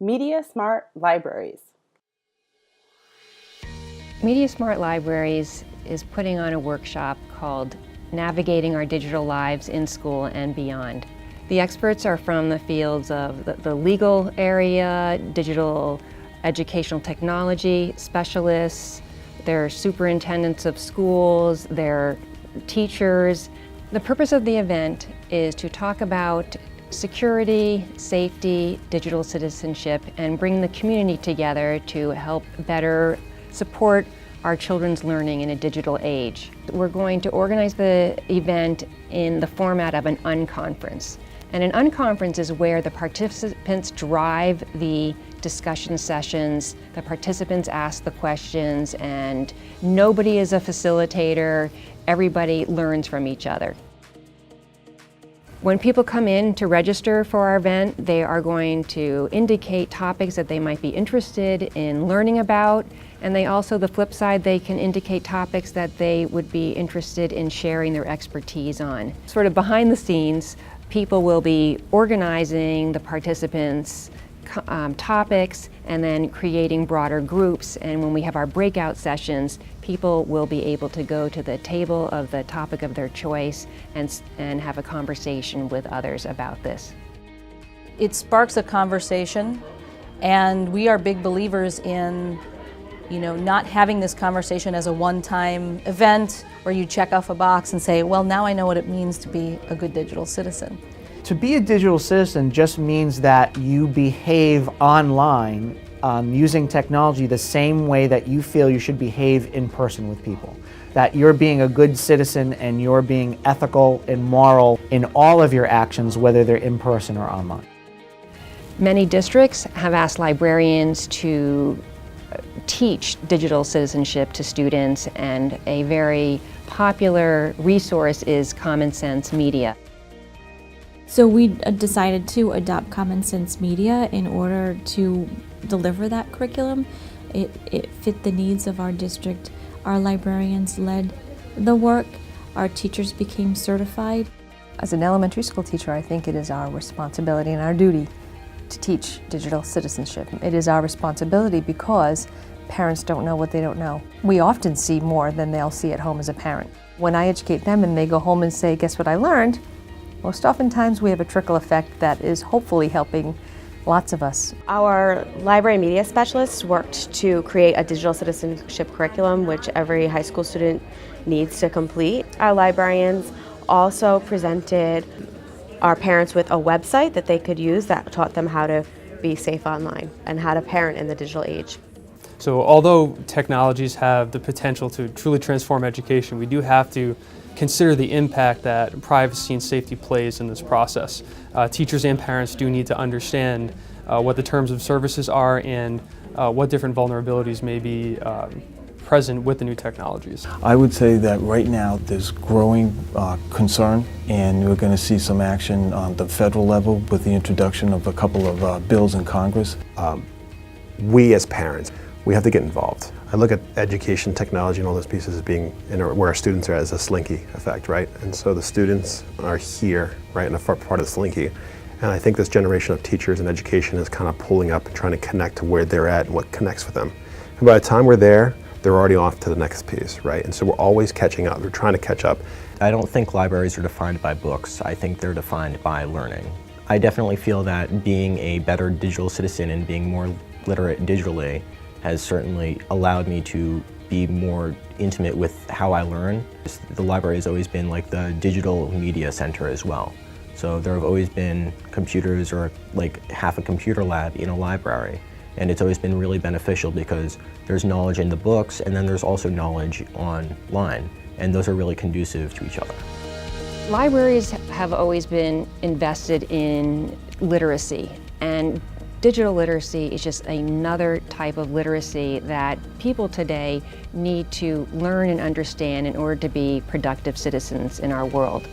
Media Smart Libraries. Media Smart Libraries is putting on a workshop called Navigating Our Digital Lives in School and Beyond. The experts are from the fields of the legal area, digital educational technology specialists, they're superintendents of schools, they're teachers. The purpose of the event is to talk about security, safety, digital citizenship, and bring the community together to help better support our children's learning in a digital age. We're going to organize the event in the format of an unconference. And an unconference is where the participants drive the discussion sessions, the participants ask the questions, and nobody is a facilitator, everybody learns from each other. When people come in to register for our event, they are going to indicate topics that they might be interested in learning about, and they also, the flip side, they can indicate topics that they would be interested in sharing their expertise on. Sort of behind the scenes, people will be organizing the participants' topics and then creating broader groups, and when we have our breakout sessions, people will be able to go to the table of the topic of their choice and have a conversation with others about this. It sparks a conversation, and we are big believers in not having this conversation as a one-time event where you check off a box and say, well, now I know what it means to be a good digital citizen. To be a digital citizen just means that you behave online using technology the same way that you feel you should behave in person with people. That you're being a good citizen and you're being ethical and moral in all of your actions, whether they're in person or online. Many districts have asked librarians to teach digital citizenship to students, and a very popular resource is Common Sense Media. So we decided to adopt Common Sense Media in order to deliver that curriculum. It fit the needs of our district. Our librarians led the work. Our teachers became certified. As an elementary school teacher, I think it is our responsibility and our duty to teach digital citizenship. It is our responsibility because parents don't know what they don't know. We often see more than they'll see at home as a parent. When I educate them and they go home and say, guess what I learned? Most oftentimes we have a trickle effect that is hopefully helping lots of us. Our library media specialists worked to create a digital citizenship curriculum which every high school student needs to complete. Our librarians also presented our parents with a website that they could use that taught them how to be safe online and how to parent in the digital age. So although technologies have the potential to truly transform education, we do have to consider the impact that privacy and safety plays in this process. Teachers and parents do need to understand what the terms of services are and what different vulnerabilities may be present with the new technologies. I would say that right now there's growing concern, and we're going to see some action on the federal level with the introduction of a couple of bills in Congress. We as parents, we have to get involved. I look at education, technology, and all those pieces as being where our students are as a slinky effect, right? And so the students are here, right, in a part of the slinky. And I think this generation of teachers and education is kind of pulling up and trying to connect to where they're at and what connects with them. And by the time we're there, they're already off to the next piece, right? And so we're always catching up. We're trying to catch up. I don't think libraries are defined by books. I think they're defined by learning. I definitely feel that being a better digital citizen and being more literate digitally has certainly allowed me to be more intimate with how I learn. The library has always been like the digital media center as well. So there have always been computers or like half a computer lab in a library. And it's always been really beneficial because there's knowledge in the books and then there's also knowledge online. And those are really conducive to each other. Libraries have always been invested in literacy, and digital literacy is just another type of literacy that people today need to learn and understand in order to be productive citizens in our world.